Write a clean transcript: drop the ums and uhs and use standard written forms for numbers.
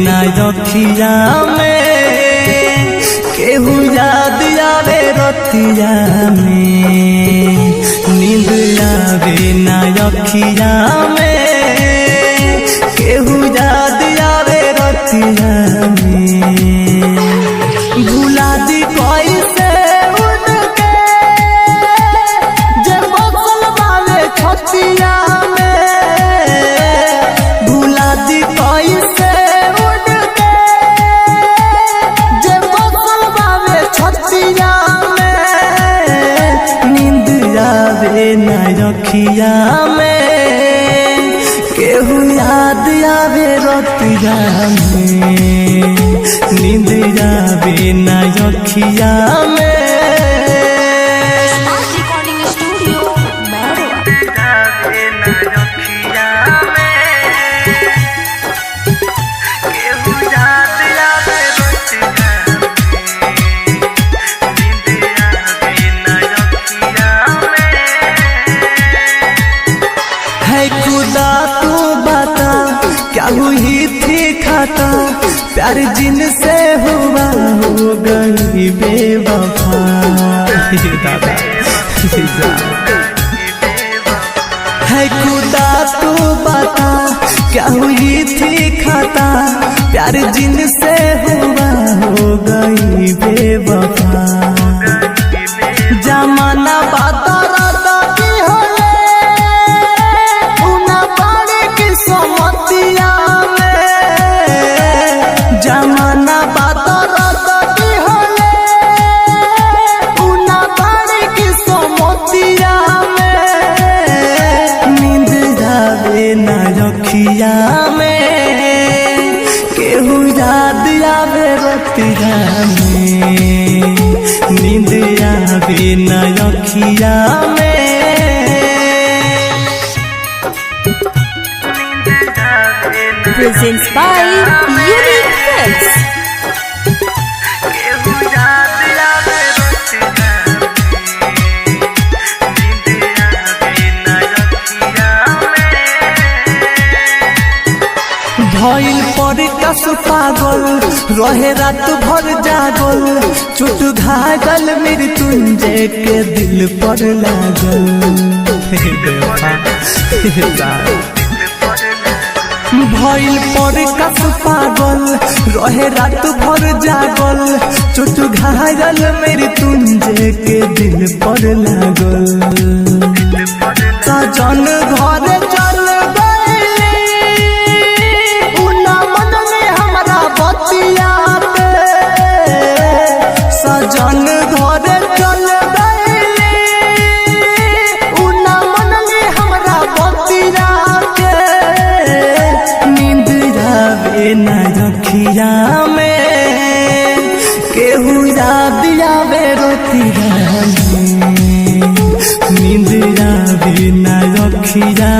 ना रखिया में केहू याद आवे रतिया में नींद आवे ना रखिया में केहू याद आवे रतिया में भुला दी कैसे उनके जे बसल वाले छतिया में भुला दी कैसे उनके जे बसल वाले छतिया में नींद आवे ना रखिया में केहू याद आवे रतिया में नींद आवे ना रखिया में रिकॉर्डिंग स्टूडियो है खुदा तू बता क्या हुई थी खाता प्यार जिनसे हुआ हो गई बेवफा है खुदा तू बता क्या हुई थी खाता प्यार जिनसे हुआ हो गई बेवफा जमाना बाता राता की होले उना पाड़े की समतिया में जमाना बाता राता की होले उना पाड़े की समतिया में नींद आवे ना रखिया में केहू याद आवे रतिया में नींद आवे ना रखिया में presents by Unique Films. भइल पर कस पागल रहे रात भर जागल चोट घायल मृत्युंजय के दिल पर लागल भइल पर कस पागल रहे रात भर जागल चोट घायल मृत्युंजय के दिल पर लागल सजन घर चल सजन घर चल गईली उना मन में हमरा बतिया के नींद आवे ना रखिया में केहू याद आवे रतिया में नींद आवे ना रखिया